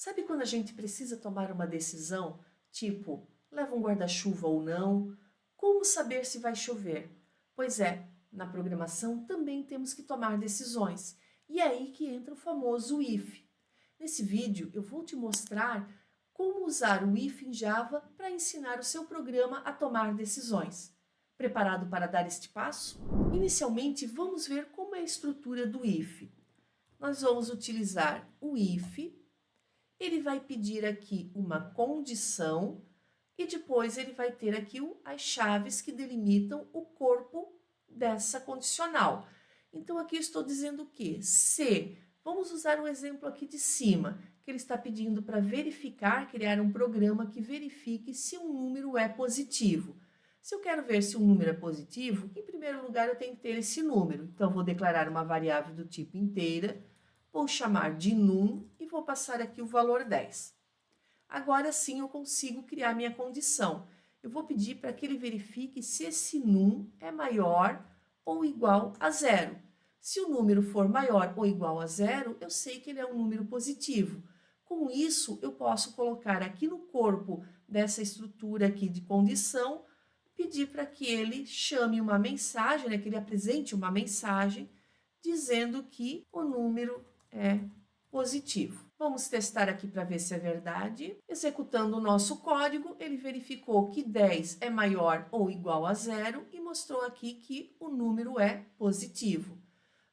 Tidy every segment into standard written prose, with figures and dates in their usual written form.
Sabe quando a gente precisa tomar uma decisão, tipo, leva um guarda-chuva ou não? Como saber se vai chover? Pois é, na programação também temos que tomar decisões. E é aí que entra o famoso if. Nesse vídeo eu vou te mostrar como usar o if em Java para ensinar o seu programa a tomar decisões. Preparado para dar este passo? Inicialmente, vamos ver como é a estrutura do if. Nós vamos utilizar o if. Ele vai pedir aqui uma condição e depois ele vai ter aqui as chaves que delimitam o corpo dessa condicional. Então, aqui eu estou dizendo o quê? Se, vamos usar o exemplo aqui de cima, que ele está pedindo para verificar, criar um programa que verifique se um número é positivo. Se eu quero ver se um número é positivo, em primeiro lugar eu tenho que ter esse número. Então, vou declarar uma variável do tipo inteira, vou chamar de num e vou passar aqui o valor 10. Agora sim eu consigo criar minha condição. Eu vou pedir para que ele verifique se esse num é maior ou igual a 0. Se o número for maior ou igual a 0, eu sei que ele é um número positivo. Com isso, eu posso colocar aqui no corpo dessa estrutura aqui de condição, pedir para que ele chame uma mensagem, que ele apresente uma mensagem, dizendo que o número é positivo. Vamos testar aqui para ver se é verdade. Executando o nosso código, ele verificou que 10 é maior ou igual a 0 e mostrou aqui que o número é positivo.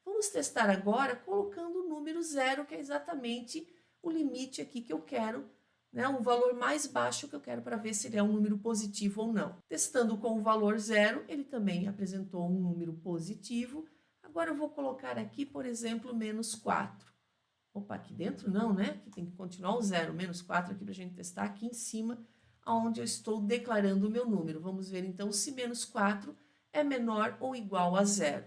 Vamos testar agora colocando o número 0, que é exatamente o limite aqui que eu quero, o valor mais baixo que eu quero para ver se ele é um número positivo ou não. Testando com o valor 0, ele também apresentou um número positivo. Agora eu vou colocar aqui, por exemplo, menos 4. Opa, aqui dentro não, né? Aqui tem que continuar o 0, menos 4 aqui para a gente testar aqui em cima, onde eu estou declarando o meu número. Vamos ver então se menos 4 é menor ou igual a 0.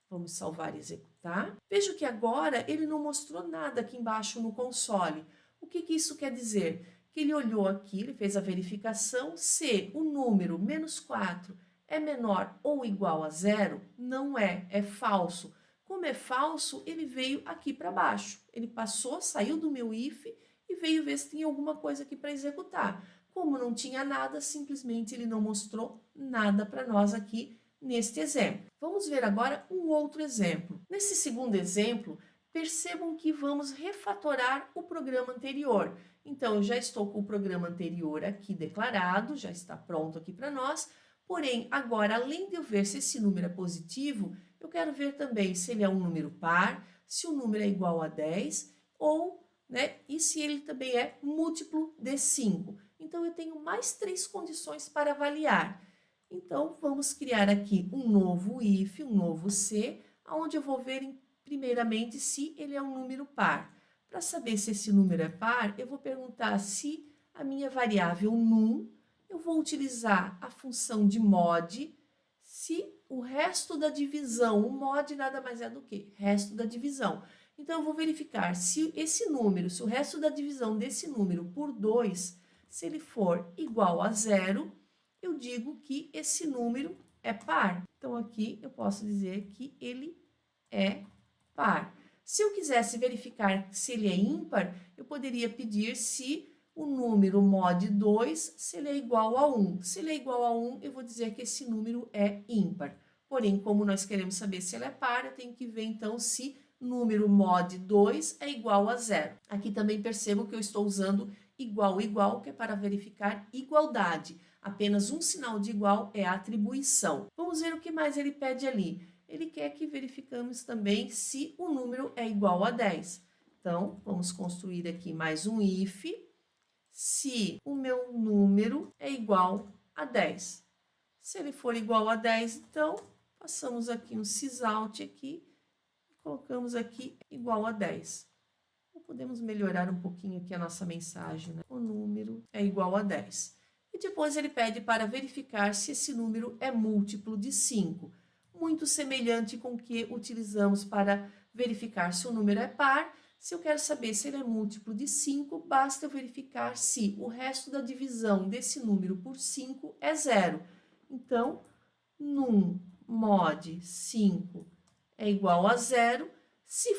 Vamos salvar e executar. Veja que agora ele não mostrou nada aqui embaixo no console. O que isso quer dizer? Que ele olhou aqui, ele fez a verificação, se o número menos 4 é menor ou igual a 0, não é, é falso. Como é falso, ele veio aqui para baixo. Ele passou, saiu do meu if e veio ver se tinha alguma coisa aqui para executar. Como não tinha nada, simplesmente ele não mostrou nada para nós aqui neste exemplo. Vamos ver agora um outro exemplo. Nesse segundo exemplo, percebam que vamos refatorar o programa anterior. Então, eu já estou com o programa anterior aqui declarado, já está pronto aqui para nós. Porém, agora, além de eu ver se esse número é positivo, eu quero ver também se ele é um número par, se o número é igual a 10 ou, e se ele também é múltiplo de 5. Então, eu tenho mais 3 condições para avaliar. Então, vamos criar aqui um novo if, um novo se, onde eu vou ver primeiramente se ele é um número par. Para saber se esse número é par, eu vou perguntar se a minha variável num, eu vou utilizar a função de mod, se o resto da divisão, o mod nada mais é do que resto da divisão. Então, eu vou verificar se esse número, se o resto da divisão desse número por 2, se ele for igual a 0, eu digo que esse número é par. Então, aqui eu posso dizer que ele é par. Se eu quisesse verificar se ele é ímpar, eu poderia pedir se o número mod 2, se ele é igual a 1. Se ele é igual a 1, eu vou dizer que esse número é ímpar. Porém, como nós queremos saber se ele é par, eu tenho que ver então se número mod 2 é igual a 0. Aqui também percebo que eu estou usando igual, que é para verificar igualdade. Apenas um sinal de igual é a atribuição. Vamos ver o que mais ele pede ali. Ele quer que verificamos também se o número é igual a 10. Então, vamos construir aqui mais um if, se o meu número é igual a 10. Se ele for igual a 10, então, passamos aqui um sysout aqui e colocamos aqui igual a 10. Podemos melhorar um pouquinho aqui a nossa mensagem, O número é igual a 10. E depois ele pede para verificar se esse número é múltiplo de 5. Muito semelhante com o que utilizamos para verificar se o número é par. Se eu quero saber se ele é múltiplo de 5, basta eu verificar se o resto da divisão desse número por 5 é 0. Então, num mod 5 é igual a 0. Se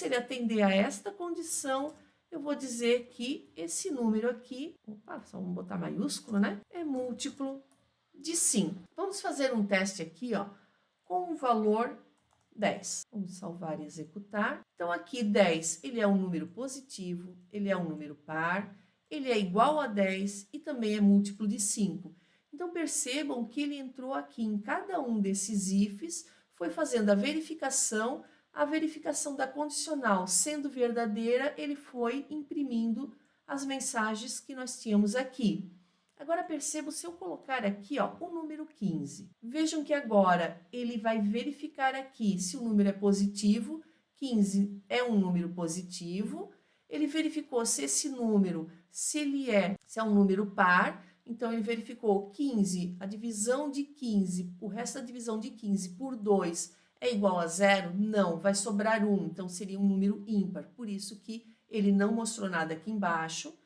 ele atender a esta condição, eu vou dizer que esse número aqui, opa, só vamos botar maiúsculo, né? É múltiplo de 5. Vamos fazer um teste aqui, ó, com o valor 10. Vamos salvar e executar. Então, aqui 10, ele é um número positivo, ele é um número par, ele é igual a 10 e também é múltiplo de 5. Então, percebam que ele entrou aqui em cada um desses ifs, foi fazendo a verificação da condicional sendo verdadeira, ele foi imprimindo as mensagens que nós tínhamos aqui. Agora percebo, se eu colocar aqui, ó, o número 15. Vejam que agora ele vai verificar aqui se o número é positivo. 15 é um número positivo. Ele verificou se esse número, se é um número par. Então, ele verificou 15, a divisão de 15, o resto da divisão de 15 por 2 é igual a 0? Não, vai sobrar 1, então seria um número ímpar. Por isso que ele não mostrou nada aqui embaixo.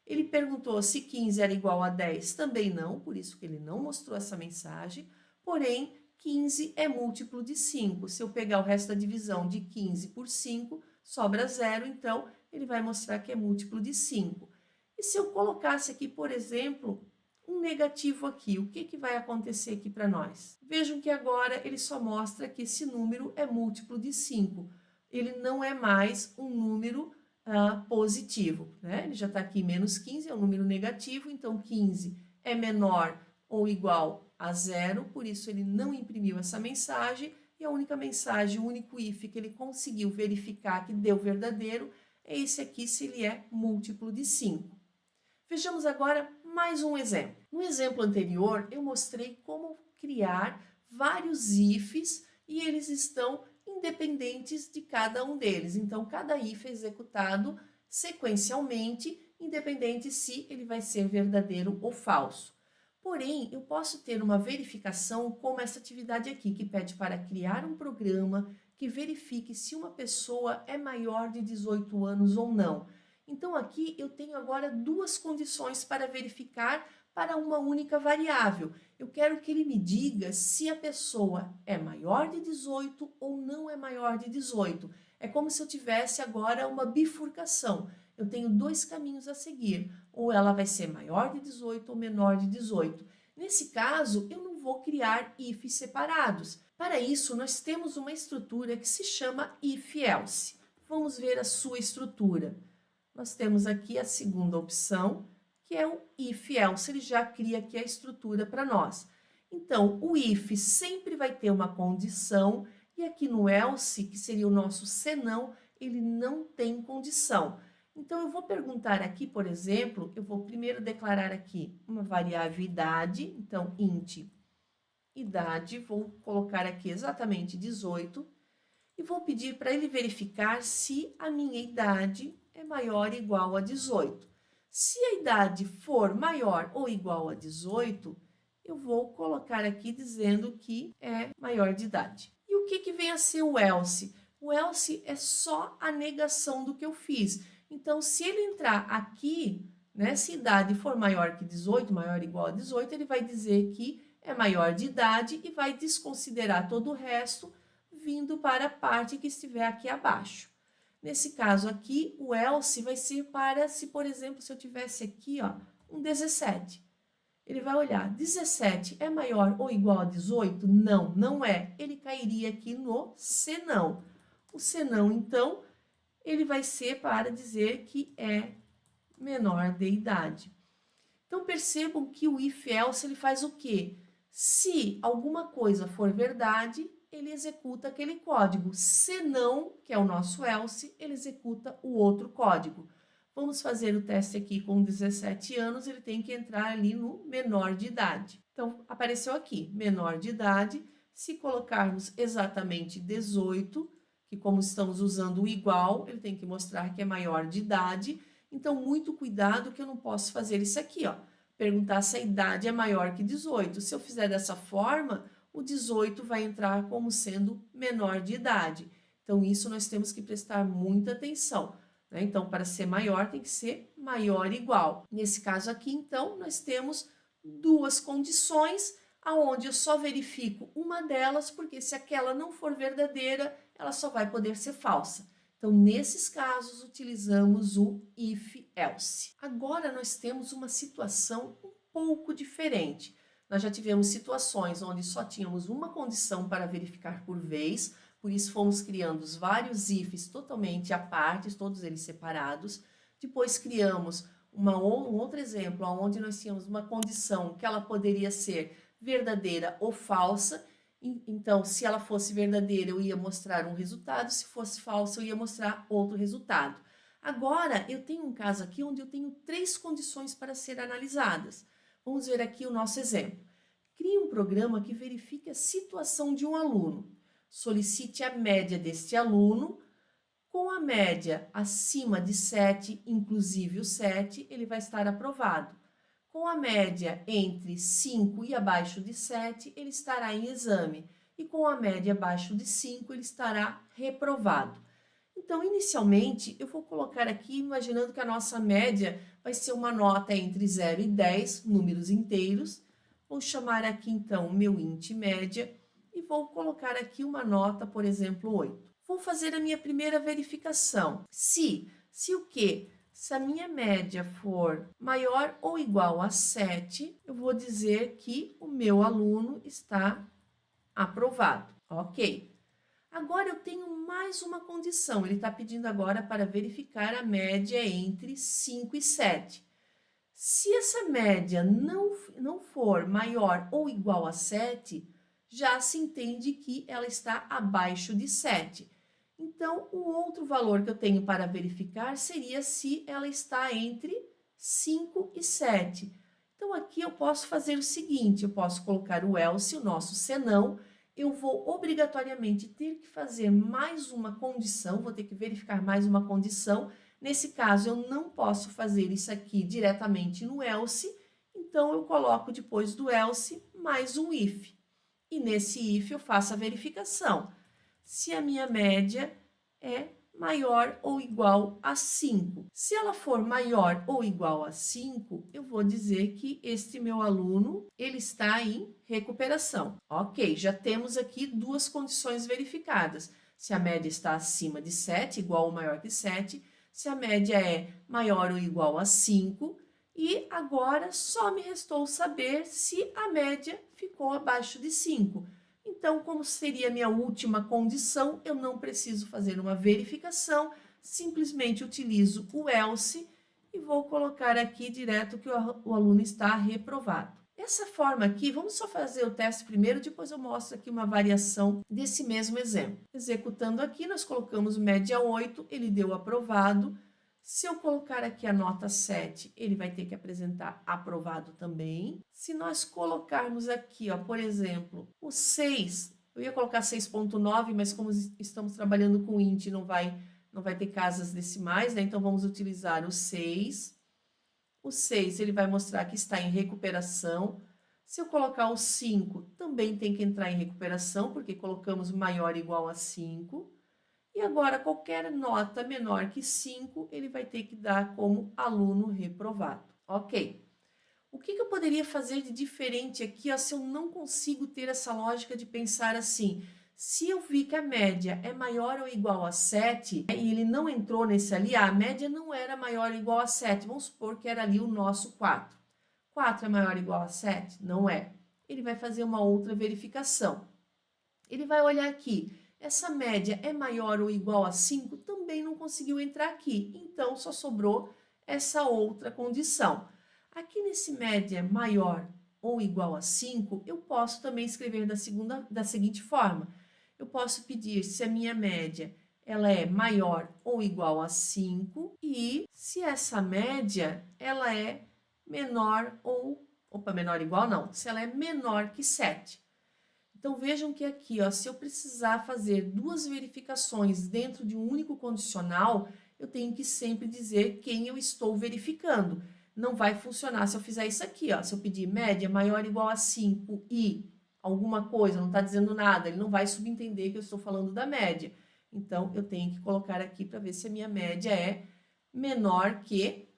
Ele perguntou se 15 era igual a 10, também não, por isso que ele não mostrou essa mensagem. Porém, 15 é múltiplo de 5. Se eu pegar o resto da divisão de 15 por 5, sobra 0, então ele vai mostrar que é múltiplo de 5. E se eu colocasse aqui, por exemplo, um negativo aqui, o que vai acontecer aqui para nós? Vejam que agora ele só mostra que esse número é múltiplo de 5. Ele não é mais um número positivo, né? Ele já está aqui menos 15, é um número negativo, então 15 é menor ou igual a 0, por isso ele não imprimiu essa mensagem, e a única mensagem, o único if que ele conseguiu verificar que deu verdadeiro é esse aqui, se ele é múltiplo de 5. Vejamos agora mais um exemplo. No exemplo anterior, eu mostrei como criar vários ifs e eles estão independentes de cada um deles. Então, cada if é executado sequencialmente, independente se ele vai ser verdadeiro ou falso. Porém, eu posso ter uma verificação como essa atividade aqui, que pede para criar um programa que verifique se uma pessoa é maior de 18 anos ou não. Então, aqui eu tenho agora duas condições para verificar para uma única variável. Eu quero que ele me diga se a pessoa é maior de 18 ou não é maior de 18. É como se eu tivesse agora uma bifurcação. Eu tenho dois caminhos a seguir. Ou ela vai ser maior de 18 ou menor de 18. Nesse caso, eu não vou criar ifs separados. Para isso, nós temos uma estrutura que se chama if-else. Vamos ver a sua estrutura. Nós temos aqui a segunda opção, que é o if-else, ele já cria aqui a estrutura para nós. Então, o if sempre vai ter uma condição, e aqui no else, que seria o nosso senão, ele não tem condição. Então, eu vou perguntar aqui, por exemplo, eu vou primeiro declarar aqui uma variável idade, então, int idade, vou colocar aqui exatamente 18, e vou pedir para ele verificar se a minha idade é maior ou igual a 18. Se a idade for maior ou igual a 18, eu vou colocar aqui dizendo que é maior de idade. E o que vem a ser o else? O else é só a negação do que eu fiz. Então, se ele entrar aqui, né, se a idade for maior que 18, maior ou igual a 18, ele vai dizer que é maior de idade e vai desconsiderar todo o resto, vindo para a parte que estiver aqui abaixo. Nesse caso aqui, o else vai ser para, se por exemplo, se eu tivesse aqui, ó, um 17. Ele vai olhar, 17 é maior ou igual a 18? Não, não é. Ele cairia aqui no senão. O senão, então, ele vai ser para dizer que é menor de idade. Então, percebam que o if-else, ele faz o quê? Se alguma coisa for verdade, ele executa aquele código. Se não, que é o nosso else, ele executa o outro código. Vamos fazer o teste aqui com 17 anos, ele tem que entrar ali no menor de idade. Então, apareceu aqui, menor de idade. Se colocarmos exatamente 18, que como estamos usando o igual, ele tem que mostrar que é maior de idade. Então, muito cuidado que eu não posso fazer isso aqui, ó. Perguntar se a idade é maior que 18. Se eu fizer dessa forma, o 18 vai entrar como sendo menor de idade. Então, isso nós temos que prestar muita atenção, né? Então, para ser maior, tem que ser maior ou igual. Nesse caso aqui, então, nós temos duas condições, aonde eu só verifico uma delas, porque se aquela não for verdadeira, ela só vai poder ser falsa. Então, nesses casos, utilizamos o if-else. Agora, nós temos uma situação um pouco diferente. Nós já tivemos situações onde só tínhamos uma condição para verificar por vez, por isso fomos criando vários ifs totalmente à parte, todos eles separados. Depois criamos um outro exemplo, onde nós tínhamos uma condição que ela poderia ser verdadeira ou falsa. Então, se ela fosse verdadeira, eu ia mostrar um resultado, se fosse falsa, eu ia mostrar outro resultado. Agora, eu tenho um caso aqui onde eu tenho 3 condições para ser analisadas. Vamos ver aqui o nosso exemplo. Crie um programa que verifique a situação de um aluno. Solicite a média deste aluno. Com a média acima de 7, inclusive o 7, ele vai estar aprovado. Com a média entre 5 e abaixo de 7, ele estará em exame. E com a média abaixo de 5, ele estará reprovado. Então, inicialmente, eu vou colocar aqui, imaginando que a nossa média vai ser uma nota entre 0 e 10, números inteiros. Vou chamar aqui, então, o meu int média e vou colocar aqui uma nota, por exemplo, 8. Vou fazer a minha primeira verificação. Se o quê? Se a minha média for maior ou igual a 7, eu vou dizer que o meu aluno está aprovado. Ok. Agora, eu tenho mais uma condição. Ele está pedindo agora para verificar a média entre 5 e 7. Se essa média não for maior ou igual a 7, já se entende que ela está abaixo de 7. Então, o outro valor que eu tenho para verificar seria se ela está entre 5 e 7. Então, aqui eu posso fazer o seguinte, eu posso colocar o else, o nosso senão, eu vou obrigatoriamente ter que fazer mais uma condição, vou ter que verificar mais uma condição. Nesse caso, eu não posso fazer isso aqui diretamente no else, então eu coloco depois do else mais um if. E nesse if eu faço a verificação. Se a minha média é maior ou igual a 5. Se ela for maior ou igual a 5, eu vou dizer que este meu aluno, ele está em recuperação. Ok, já temos aqui 2 condições verificadas. Se a média está acima de 7, igual ou maior que 7, se a média é maior ou igual a 5, e agora só me restou saber se a média ficou abaixo de 5. Então, como seria a minha última condição, eu não preciso fazer uma verificação, simplesmente utilizo o else e vou colocar aqui direto que o aluno está reprovado. Essa forma aqui, vamos só fazer o teste primeiro, depois eu mostro aqui uma variação desse mesmo exemplo. Executando aqui, nós colocamos média 8, ele deu aprovado. Se eu colocar aqui a nota 7, ele vai ter que apresentar aprovado também. Se nós colocarmos aqui, ó, por exemplo, o 6, eu ia colocar 6.9, mas como estamos trabalhando com int, não vai ter casas decimais, né? Então, vamos utilizar o 6. O 6, ele vai mostrar que está em recuperação. Se eu colocar o 5, também tem que entrar em recuperação, porque colocamos maior ou igual a 5. E agora, qualquer nota menor que 5, ele vai ter que dar como aluno reprovado. Ok. O que eu poderia fazer de diferente aqui, ó, se eu não consigo ter essa lógica de pensar assim? Se eu vi que a média é maior ou igual a 7, e ele não entrou nesse ali, a média não era maior ou igual a 7, vamos supor que era ali o nosso 4. 4 é maior ou igual a 7? Não é. Ele vai fazer uma outra verificação. Ele vai olhar aqui. Essa média é maior ou igual a 5, também não conseguiu entrar aqui. Então, só sobrou essa outra condição. Aqui nesse média maior ou igual a 5, eu posso também escrever da seguinte forma. Eu posso pedir se a minha média ela é maior ou igual a 5 e se essa média ela é menor ou... Opa, menor ou igual não. Se ela é menor que 7. Então, vejam que aqui, ó, se eu precisar fazer 2 verificações dentro de um único condicional, eu tenho que sempre dizer quem eu estou verificando. Não vai funcionar se eu fizer isso aqui, ó. Se eu pedir média maior ou igual a 5 e alguma coisa, não está dizendo nada, ele não vai subentender que eu estou falando da média. Então, eu tenho que colocar aqui para ver se a minha média é menor que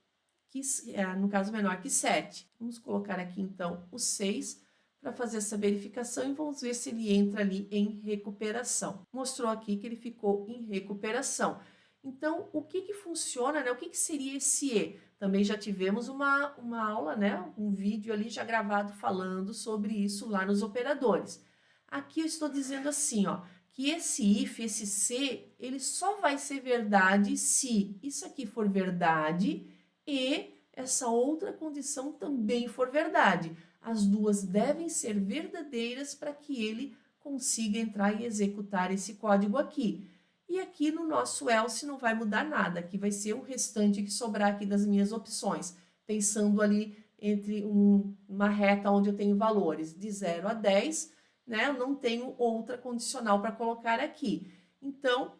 no caso, menor que 7. Vamos colocar aqui, então, o 6 para fazer essa verificação e vamos ver se ele entra ali em recuperação. Mostrou aqui que ele ficou em recuperação. Então, o que que funciona, né? O que que seria esse e? Também já tivemos uma aula, né? Um vídeo ali já gravado falando sobre isso lá nos operadores. Aqui eu estou dizendo assim, ó, que esse if, esse se, ele só vai ser verdade se isso aqui for verdade e essa outra condição também for verdade. As duas devem ser verdadeiras para que ele consiga entrar e executar esse código aqui. E aqui no nosso else não vai mudar nada, aqui vai ser o restante que sobrar aqui das minhas opções, pensando ali entre uma reta onde eu tenho valores de 0 a 10, né? Eu não tenho outra condicional para colocar aqui. Então,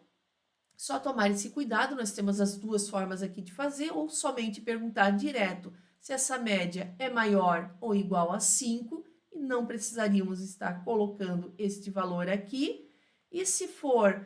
só tomar esse cuidado, nós temos as duas formas aqui de fazer, ou somente perguntar direto se essa média é maior ou igual a 5, e não precisaríamos estar colocando este valor aqui. E se for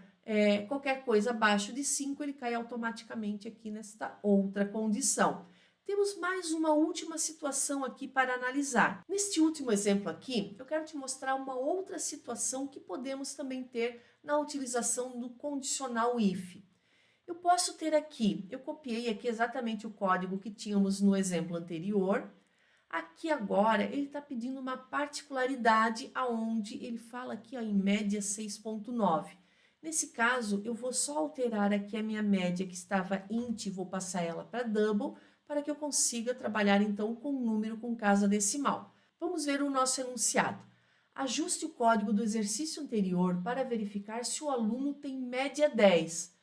qualquer coisa abaixo de 5, ele cai automaticamente aqui nesta outra condição. Temos mais uma última situação aqui para analisar. Neste último exemplo aqui, eu quero te mostrar uma outra situação que podemos também ter na utilização do condicional if. Eu posso ter aqui, eu copiei aqui exatamente o código que tínhamos no exemplo anterior. Aqui agora ele está pedindo uma particularidade aonde ele fala aqui ó, em média 6.9. Nesse caso, eu vou só alterar aqui a minha média que estava int, vou passar ela para double, para que eu consiga trabalhar então com um número com casa decimal. Vamos ver o nosso enunciado. Ajuste o código do exercício anterior para verificar se o aluno tem média 10.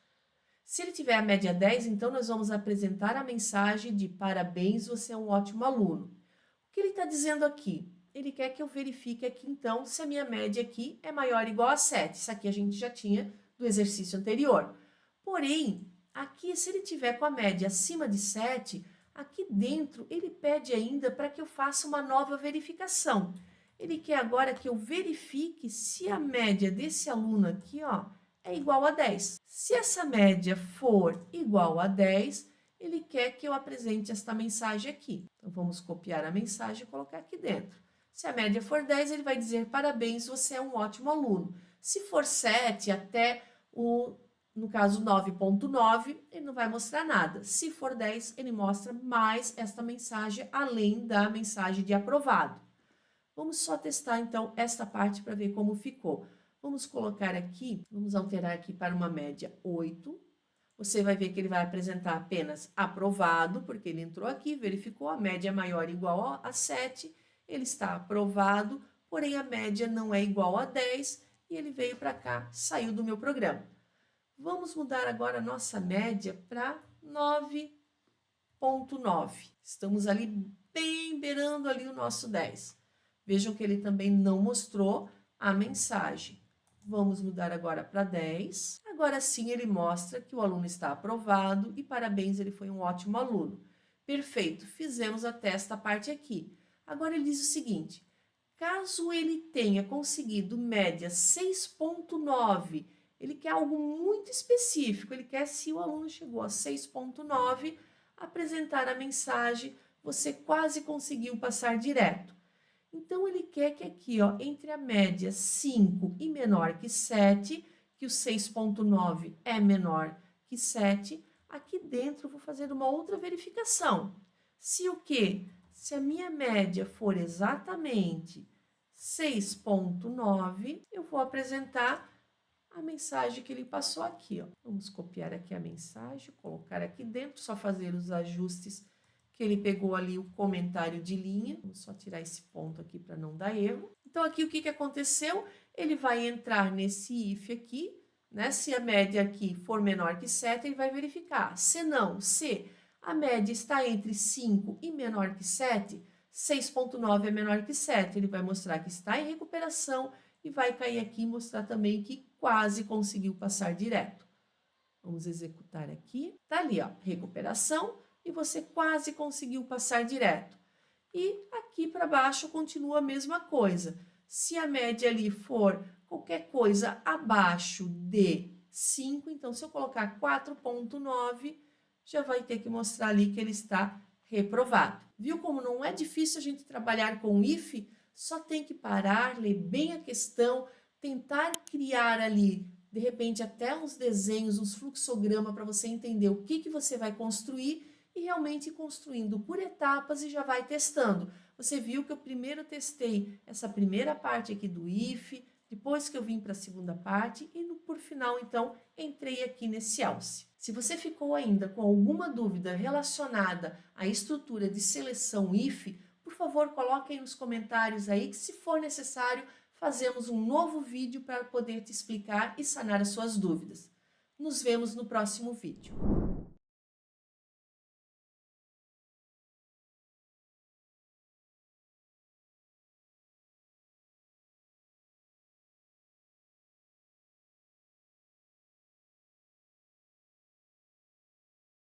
Se ele tiver a média 10, então nós vamos apresentar a mensagem de parabéns, você é um ótimo aluno. O que ele está dizendo aqui? Ele quer que eu verifique aqui, então, se a minha média aqui é maior ou igual a 7. Isso aqui a gente já tinha do exercício anterior. Porém, aqui, se ele tiver com a média acima de 7, aqui dentro ele pede ainda para que eu faça uma nova verificação. Ele quer agora que eu verifique se a média desse aluno aqui, ó, é igual a 10. Se essa média for igual a 10, ele quer que eu apresente esta mensagem aqui. Então, vamos copiar a mensagem e colocar aqui dentro. Se a média for 10, ele vai dizer parabéns, você é um ótimo aluno. Se for 7 até no caso 9.9, ele não vai mostrar nada. Se for 10, ele mostra mais esta mensagem, além da mensagem de aprovado. Vamos só testar então esta parte para ver como ficou. Vamos colocar aqui, vamos alterar aqui para uma média 8. Você vai ver que ele vai apresentar apenas aprovado, porque ele entrou aqui, verificou a média maior ou igual a 7, ele está aprovado, porém a média não é igual a 10 e ele veio para cá, saiu do meu programa. Vamos mudar agora a nossa média para 9.9. Estamos ali bem beirando ali o nosso 10. Vejam que ele também não mostrou a mensagem. Vamos mudar agora para 10. Agora sim ele mostra que o aluno está aprovado e parabéns, ele foi um ótimo aluno. Perfeito, fizemos até esta parte aqui. Agora ele diz o seguinte, caso ele tenha conseguido média 6.9, ele quer algo muito específico, ele quer se o aluno chegou a 6.9, apresentar a mensagem, você quase conseguiu passar direto. Então, ele quer que aqui, ó, entre a média 5 e menor que 7, que o 6.9 é menor que 7, aqui dentro eu vou fazer uma outra verificação. Se o quê? Se a minha média for exatamente 6.9, eu vou apresentar a mensagem que ele passou aqui, ó. Vamos copiar aqui a mensagem, colocar aqui dentro, só fazer os ajustes que ele pegou ali o comentário de linha. Vamos só tirar esse ponto aqui para não dar erro. Então, aqui o que aconteceu? Ele vai entrar nesse if aqui, né? Se a média aqui for menor que 7, ele vai verificar. Se não, se a média está entre 5 e menor que 7, 6.9 é menor que 7, ele vai mostrar que está em recuperação e vai cair aqui e mostrar também que quase conseguiu passar direto. Vamos executar aqui. Tá ali, ó, recuperação. E você quase conseguiu passar direto. E aqui para baixo continua a mesma coisa. Se a média ali for qualquer coisa abaixo de 5, então se eu colocar 4.9, já vai ter que mostrar ali que ele está reprovado. Viu como não é difícil a gente trabalhar com if? Só tem que parar, ler bem a questão, tentar criar ali de repente até uns desenhos, uns fluxogramas para você entender o que você vai construir e realmente ir construindo por etapas e já vai testando. Você viu que eu primeiro testei essa primeira parte aqui do if, depois que eu vim para a segunda parte e por final, então, entrei aqui nesse else. Se você ficou ainda com alguma dúvida relacionada à estrutura de seleção if, por favor, coloque aí nos comentários aí que, se for necessário, fazemos um novo vídeo para poder te explicar e sanar as suas dúvidas. Nos vemos no próximo vídeo.